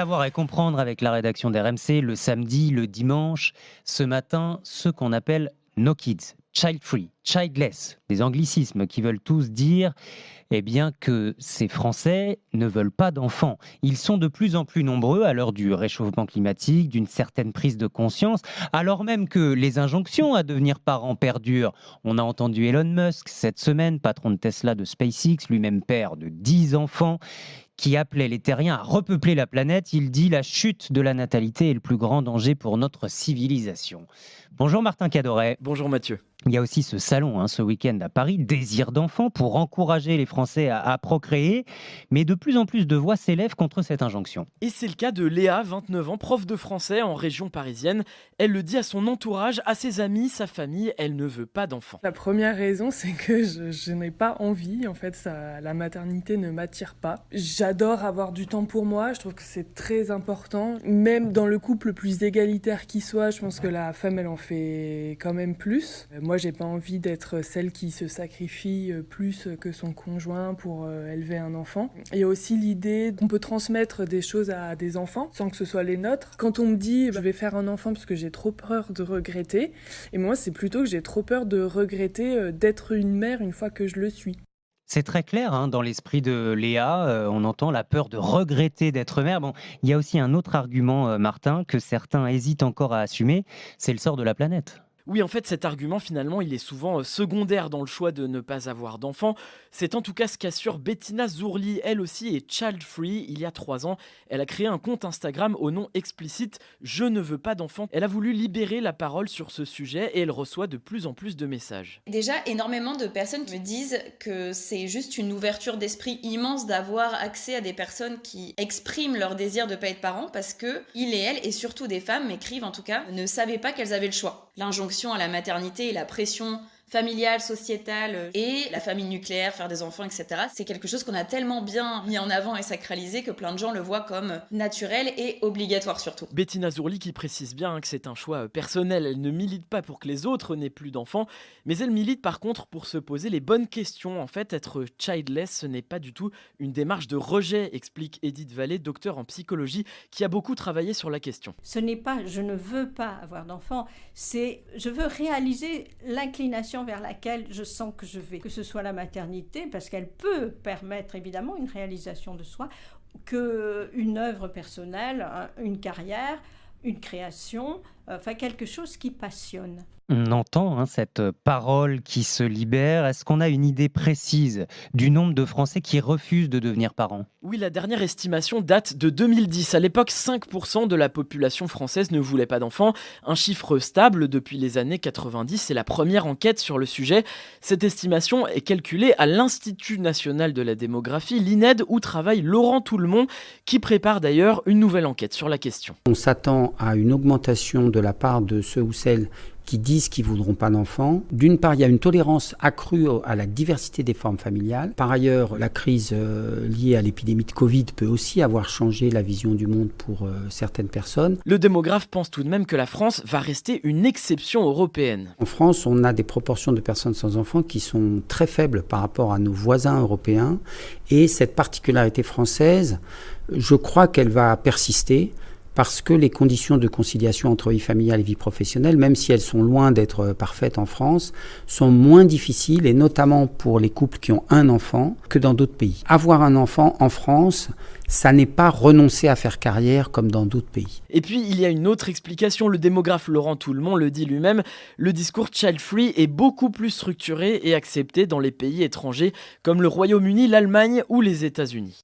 Savoir et comprendre avec la rédaction d'RMC le samedi, le dimanche, ce matin, ce qu'on appelle no kids, child free, childless, des anglicismes qui veulent tous dire que ces Français ne veulent pas d'enfants. Ils sont de plus en plus nombreux à l'heure du réchauffement climatique, d'une certaine prise de conscience, alors même que les injonctions à devenir parents perdurent. On a entendu Elon Musk cette semaine, patron de Tesla, de SpaceX, lui-même père de 10 enfants, qui appelait les terriens à repeupler la planète. Il dit: la chute de la natalité est le plus grand danger pour notre civilisation. Bonjour Martin Cadoret. Bonjour Mathieu. Il y a aussi ce salon ce week-end à Paris, Désir d'enfant, pour encourager les Français à procréer. Mais de plus en plus de voix s'élèvent contre cette injonction. Et c'est le cas de Léa, 29 ans, prof de français en région parisienne. Elle le dit à son entourage, à ses amis, sa famille, elle ne veut pas d'enfant. La première raison, c'est que je n'ai pas envie. En fait, la maternité ne m'attire pas. J'adore avoir du temps pour moi. Je trouve que c'est très important. Même dans le couple le plus égalitaire qui soit, je pense que la femme, elle en fait quand même plus. Moi, j'ai pas envie d'être celle qui se sacrifie plus que son conjoint pour élever un enfant. Il y a aussi l'idée qu'on peut transmettre des choses à des enfants sans que ce soit les nôtres. Quand on me dit je vais faire un enfant parce que j'ai trop peur de regretter, et moi c'est plutôt que j'ai trop peur de regretter d'être une mère une fois que je le suis. C'est très clair dans l'esprit de Léa. On entend la peur de regretter d'être mère. Bon, il y a aussi un autre argument, Martin, que certains hésitent encore à assumer, c'est le sort de la planète. Oui, en fait, cet argument, finalement, il est souvent secondaire dans le choix de ne pas avoir d'enfant. C'est en tout cas ce qu'assure Bettina Zourli. Elle aussi est child-free. Il y a 3 ans, elle a créé un compte Instagram au nom explicite « Je ne veux pas d'enfant ». Elle a voulu libérer la parole sur ce sujet et elle reçoit de plus en plus de messages. Déjà, énormément de personnes me disent que c'est juste une ouverture d'esprit immense d'avoir accès à des personnes qui expriment leur désir de ne pas être parents parce que ils et elles, et surtout des femmes, m'écrivent en tout cas, ne savaient pas qu'elles avaient le choix. L'injonction à la maternité et la pression familiale, sociétale et la famille nucléaire, faire des enfants, etc. C'est quelque chose qu'on a tellement bien mis en avant et sacralisé que plein de gens le voient comme naturel et obligatoire surtout. Bettina Zourli qui précise bien que c'est un choix personnel. Elle ne milite pas pour que les autres n'aient plus d'enfants, mais elle milite par contre pour se poser les bonnes questions. En fait, être childless, ce n'est pas du tout une démarche de rejet, explique Edith Vallée, docteure en psychologie, qui a beaucoup travaillé sur la question. Ce n'est pas « je ne veux pas avoir d'enfant », c'est « je veux réaliser l'inclination vers laquelle je sens que je vais », que ce soit la maternité, parce qu'elle peut permettre évidemment une réalisation de soi, qu'une œuvre personnelle, une carrière, une création, enfin quelque chose qui passionne. On entend cette parole qui se libère. Est-ce qu'on a une idée précise du nombre de Français qui refusent de devenir parents? Oui, la dernière estimation date de 2010. À l'époque, 5% de la population française ne voulait pas d'enfants. Un chiffre stable depuis les années 90. C'est la première enquête sur le sujet. Cette estimation est calculée à l'Institut national de la démographie, l'INED, où travaille Laurent Toulmont, qui prépare d'ailleurs une nouvelle enquête sur la question. On s'attend à une augmentation de la part de ceux ou celles qui disent qu'ils ne voudront pas d'enfants. D'une part, il y a une tolérance accrue à la diversité des formes familiales. Par ailleurs, la crise liée à l'épidémie de Covid peut aussi avoir changé la vision du monde pour certaines personnes. Le démographe pense tout de même que la France va rester une exception européenne. En France, on a des proportions de personnes sans enfants qui sont très faibles par rapport à nos voisins européens. Et cette particularité française, je crois qu'elle va persister, parce que les conditions de conciliation entre vie familiale et vie professionnelle, même si elles sont loin d'être parfaites en France, sont moins difficiles, et notamment pour les couples qui ont un enfant, que dans d'autres pays. Avoir un enfant en France, ça n'est pas renoncer à faire carrière comme dans d'autres pays. Et puis, il y a une autre explication. Le démographe Laurent Toulmont le dit lui-même, le discours child-free est beaucoup plus structuré et accepté dans les pays étrangers comme le Royaume-Uni, l'Allemagne ou les États-Unis.